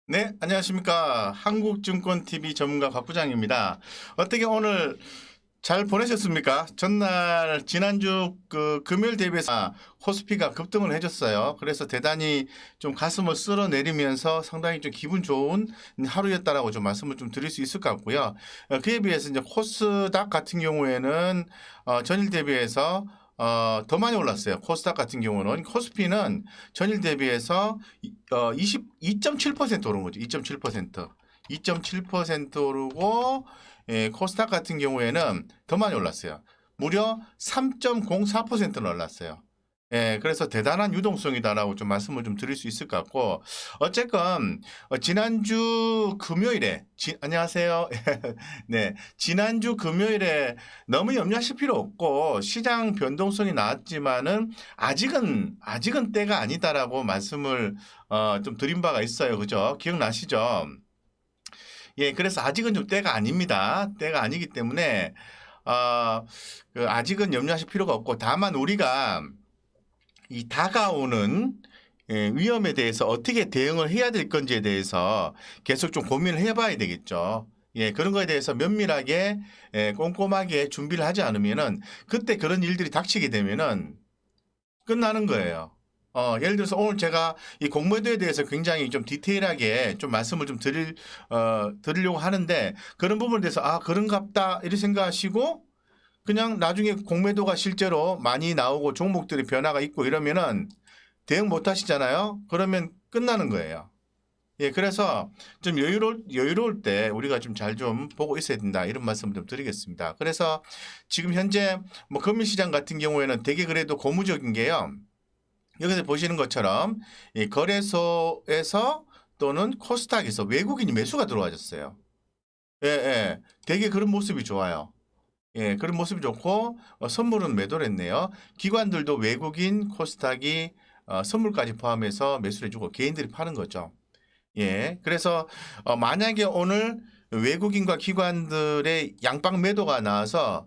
네, 안녕하십니까. 한국증권TV 전문가 박 부장입니다. 어떻게 오늘 잘 보내셨습니까? 전날 지난주 금요일 대비해서 코스피가 급등을 해줬어요. 그래서 대단히 좀 가슴을 쓸어내리면서 상당히 좀 기분 좋은 하루였다라고 좀 말씀을 좀 드릴 수 있을 것 같고요. 그에 비해서 이제 코스닥 같은 경우에는 전일 대비해서 더 많이 올랐어요. 코스닥 같은 경우는 코스피는 전일 대비해서 2.7% 오른 거죠. 2.7%. 2.7% 오르고 코스닥 같은 경우에는 더 많이 올랐어요. 무려 3.04%는 올랐어요. 그래서 대단한 유동성이다라고 좀 말씀을 좀 드릴 수 있을 것 같고, 어쨌건, 지난주 금요일에, 안녕하세요. 네. 지난주 금요일에 너무 염려하실 필요 없고, 시장 변동성이 나왔지만은, 아직은 때가 아니다라고 말씀을, 좀 드린 바가 있어요. 그죠? 기억나시죠? 그래서 아직은 좀 때가 아닙니다. 때가 아니기 때문에, 어, 아직은 염려하실 필요가 없고, 다만 우리가 이 다가오는 위험에 대해서 어떻게 대응을 해야 될 건지에 대해서 계속 좀 고민을 해봐야 되겠죠. 그런 거에 대해서 면밀하게 꼼꼼하게 준비를 하지 않으면은 그때 그런 일들이 닥치게 되면은 끝나는 거예요. 예를 들어서 오늘 제가 이 공매도에 대해서 굉장히 좀 디테일하게 좀 말씀을 좀 드리려고 하는데 그런 부분에 대해서 그런갑다 이렇게 생각하시고 그냥 나중에 공매도가 실제로 많이 나오고 종목들이 변화가 있고 이러면은 대응 못 하시잖아요. 그러면 끝나는 거예요. 그래서 좀 여유로울 때 우리가 좀 잘 좀 보고 있어야 된다. 이런 말씀을 좀 드리겠습니다. 그래서 지금 현재 뭐 금융시장 같은 경우에는 되게 그래도 고무적인 게요. 여기서 보시는 것처럼 이 거래소에서 또는 코스닥에서 외국인이 매수가 들어와졌어요. 되게 그런 모습이 좋아요. 그런 모습이 좋고 선물은 매도를 했네요. 기관들도 외국인 코스닥이 선물까지 포함해서 매수를 해주고 개인들이 파는 거죠. 그래서 만약에 오늘 외국인과 기관들의 양방 매도가 나와서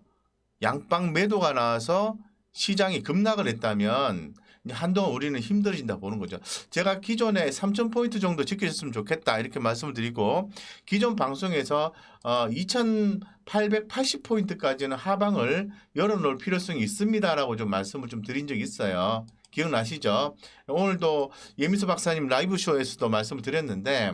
시장이 급락을 했다면 한동안 우리는 힘들어진다 보는 거죠. 제가 기존에 3,000포인트 정도 지켜줬으면 좋겠다 이렇게 말씀을 드리고 기존 방송에서 2,880포인트까지는 하방을 열어놓을 필요성이 있습니다라고 좀 말씀을 좀 드린 적이 있어요. 기억나시죠? 오늘도 예미수 박사님 라이브 쇼에서도 말씀을 드렸는데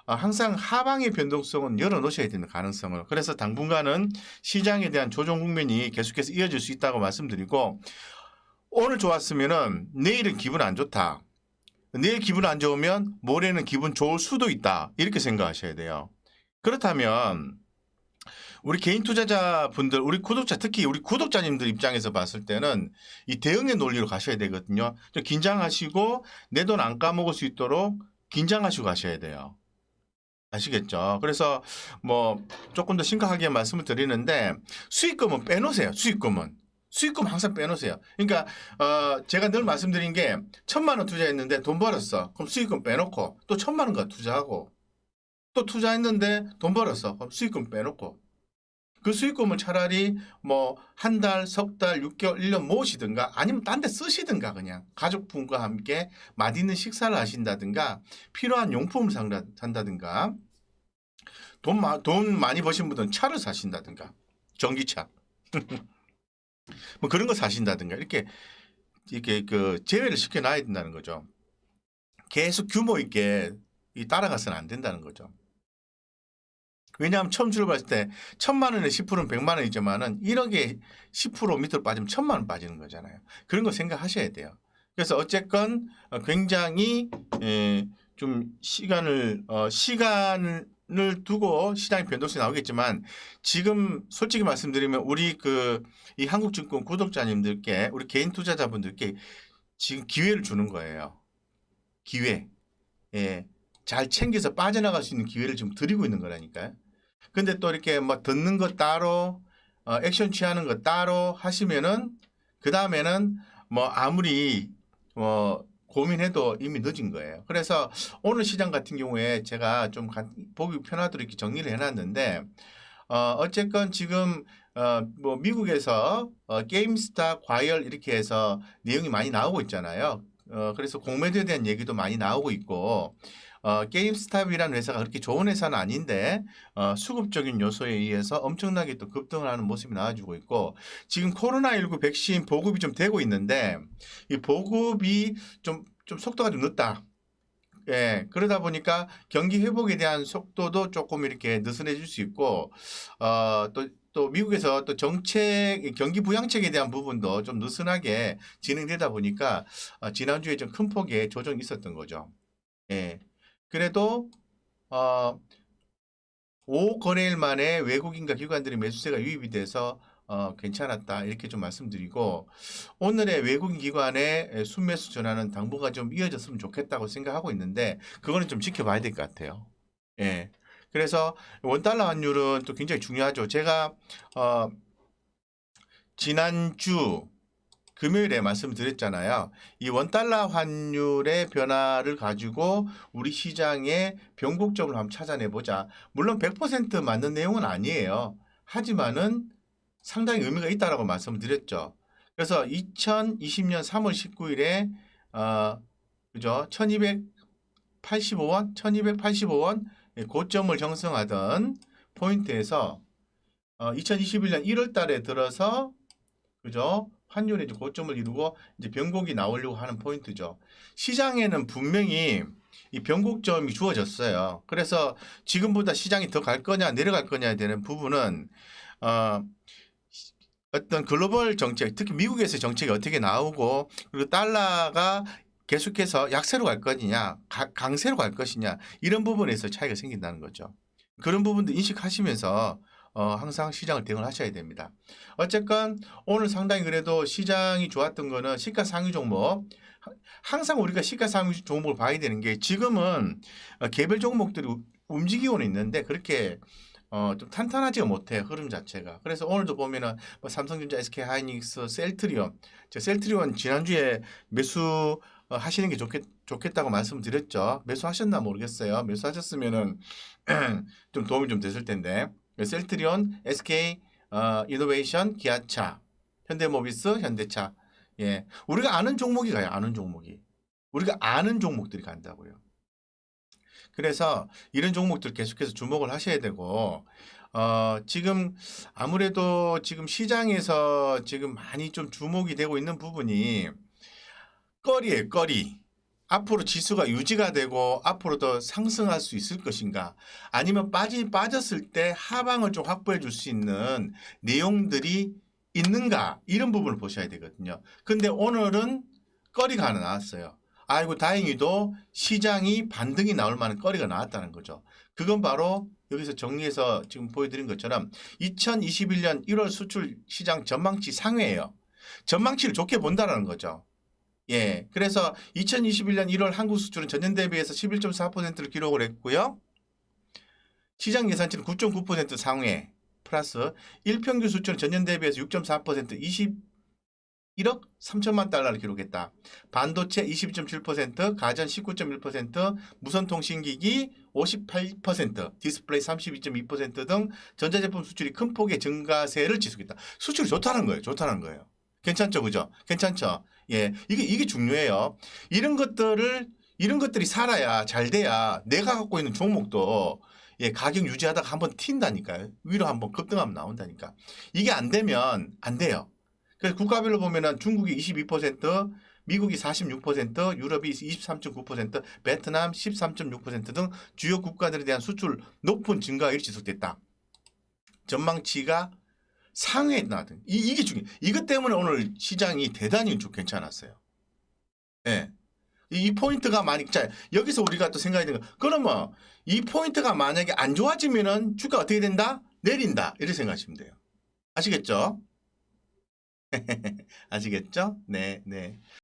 항상 하방의 변동성은 열어놓으셔야 되는 가능성을. 그래서 당분간은 시장에 대한 조정 국면이 계속해서 이어질 수 있다고 말씀드리고 오늘 좋았으면은 내일은 기분 안 좋다. 내일 기분 안 좋으면 모레는 기분 좋을 수도 있다. 이렇게 생각하셔야 돼요. 그렇다면 우리 개인 투자자분들, 우리 구독자, 특히 우리 구독자님들 입장에서 봤을 때는 이 대응의 논리로 가셔야 되거든요. 좀 긴장하시고 내 돈 안 까먹을 수 있도록 긴장하시고 가셔야 돼요. 아시겠죠? 그래서 뭐 조금 더 심각하게 말씀을 드리는데 수익금은 빼놓으세요. 수익금 항상 빼놓으세요. 그러니까 제가 늘 말씀드린 게 1,000만 원 투자했는데 돈 벌었어. 그럼 수익금 빼놓고 또 1,000만 원가 투자하고 또 투자했는데 돈 벌었어. 그럼 수익금 빼놓고 그 수익금을 차라리 뭐 한 달, 석 달, 6개월, 1년 모으시든가 아니면 딴 데 쓰시든가 그냥 가족분과 함께 맛있는 식사를 하신다든가 필요한 용품을 산다든가 돈 많이 버신 분들은 차를 사신다든가 전기차 뭐 그런 거 사신다든가 이렇게 그 제외를 시켜놔야 된다는 거죠. 계속 규모 있게 따라가서는 안 된다는 거죠. 왜냐하면 처음 출발했을 때 1,000만 원에 10%는 100만 원이지만은 1억에 10% 밑으로 빠지면 1,000만 원 빠지는 거잖아요. 그런 거 생각하셔야 돼요. 그래서 어쨌건 굉장히 좀 시간을 두고 시장의 변동성이 나오겠지만 지금 솔직히 말씀드리면 우리 이 한국증권 구독자님들께 우리 개인 투자자분들께 지금 기회를 주는 거예요. 기회. 잘 챙겨서 빠져나갈 수 있는 기회를 지금 드리고 있는 거라니까요. 근데 또 이렇게 뭐 듣는 것 따로 액션 취하는 것 따로 하시면은 그 다음에는 뭐 아무리 뭐 고민해도 이미 늦은 거예요. 그래서 오늘 시장 같은 경우에 제가 좀 보기 편하도록 이렇게 정리를 해놨는데 어쨌건 지금 뭐 미국에서 게임스타 과열 이렇게 해서 내용이 많이 나오고 있잖아요. 그래서 공매도에 대한 얘기도 많이 나오고 있고, 게임스탑이라는 회사가 그렇게 좋은 회사는 아닌데, 수급적인 요소에 의해서 엄청나게 또 급등을 하는 모습이 나와주고 있고, 지금 코로나19 백신 보급이 좀 되고 있는데, 이 보급이 좀 속도가 좀 늦다. 예, 그러다 보니까 경기 회복에 대한 속도도 조금 이렇게 느슨해질 수 있고, 또 미국에서 또 정책, 경기 부양책에 대한 부분도 좀 느슨하게 진행되다 보니까, 지난주에 좀 큰 폭의 조정이 있었던 거죠. 예. 그래도, 어, 5거래일 만에 외국인과 기관들의 매수세가 유입이 돼서 괜찮았다. 이렇게 좀 말씀드리고, 오늘의 외국인 기관의 순매수 전환은 당분간 좀 이어졌으면 좋겠다고 생각하고 있는데, 그거는 좀 지켜봐야 될 것 같아요. 예. 그래서 원달러 환율은 또 굉장히 중요하죠. 제가, 지난주 금요일에 말씀드렸잖아요. 이 원달러 환율의 변화를 가지고 우리 시장의 변곡점을 한번 찾아내보자. 물론 100% 맞는 내용은 아니에요. 하지만은 상당히 의미가 있다라고 말씀드렸죠. 그래서 2020년 3월 19일에 그죠? 1285원 고점을 형성하던 포인트에서 2021년 1월 달에 들어서 그죠? 환율의 이제 고점을 이루고 이제 변곡이 나오려고 하는 포인트죠. 시장에는 분명히 이 변곡점이 주어졌어요. 그래서 지금보다 시장이 더 갈 거냐 내려갈 거냐에 대한 부분은 어떤 글로벌 정책, 특히 미국에서의 정책이 어떻게 나오고 그리고 달러가 계속해서 약세로 갈 거냐, 강세로 갈 것이냐 이런 부분에서 차이가 생긴다는 거죠. 그런 부분도 인식하시면서 항상 시장을 대응을 하셔야 됩니다. 어쨌건 오늘 상당히 그래도 시장이 좋았던 거는 시가상위 종목. 항상 우리가 시가상위 종목을 봐야 되는 게 지금은 개별 종목들이 움직이고는 있는데 그렇게 좀 탄탄하지가 못해요. 흐름 자체가. 그래서 오늘도 보면은 뭐 삼성전자, SK하이닉스, 셀트리온. 셀트리온 지난주에 매수 하시는 게 좋겠다고 말씀드렸죠. 매수하셨나 모르겠어요. 매수하셨으면은 좀 도움이 좀 됐을 텐데. 셀트리온, SK 이노베이션, 기아차, 현대모비스, 현대차. 예. 우리가 아는 종목이 가요. 아는 종목이. 우리가 아는 종목들이 간다고요. 그래서 이런 종목들 계속해서 주목을 하셔야 되고, 지금 아무래도 지금 시장에서 지금 많이 좀 주목이 되고 있는 부분이 꺼리예요, 꺼리. 앞으로 지수가 유지가 되고 앞으로 더 상승할 수 있을 것인가? 아니면 빠졌을 때 하방을 좀 확보해 줄 수 있는 내용들이 있는가? 이런 부분을 보셔야 되거든요. 근데 오늘은 꺼리가 하나 나왔어요. 아이고 다행히도 시장이 반등이 나올 만한 꺼리가 나왔다는 거죠. 그건 바로 여기서 정리해서 지금 보여드린 것처럼 2021년 1월 수출 시장 전망치 상회예요. 전망치를 좋게 본다는 거죠. 예, 그래서 2021년 1월 한국 수출은 전년 대비해서 11.4%를 기록을 했고요. 시장 예상치는 9.9% 상회 플러스 일평균 수출은 전년 대비해서 6.4% 21억 3천만 달러를 기록했다. 반도체 22.7%, 가전 19.1%, 무선통신기기 58%, 디스플레이 32.2% 등 전자제품 수출이 큰 폭의 증가세를 지속했다. 수출이 좋다는 거예요. 좋다는 거예요. 괜찮죠, 그죠? 괜찮죠? 예, 이게 중요해요. 이런 것들이 살아야 잘 돼야 내가 갖고 있는 종목도 예, 가격 유지하다가 한번 튄다니까요. 위로 한번 급등하면 나온다니까. 이게 안 되면 안 돼요. 그래서 국가별로 보면은 중국이 22%, 미국이 46%, 유럽이 23.9%, 베트남 13.6% 등 주요 국가들에 대한 수출 높은 증가율이 지속됐다. 전망치가 상회에 나왔던 이게 중요해. 이것 때문에 오늘 시장이 대단히 좀 괜찮았어요. 예. 이 포인트가 자, 여기서 우리가 또 생각해야 되는 거, 그러면 이 포인트가 만약에 안 좋아지면은 주가 어떻게 된다? 내린다. 이렇게 생각하시면 돼요. 아시겠죠? 아시겠죠? 네, 네.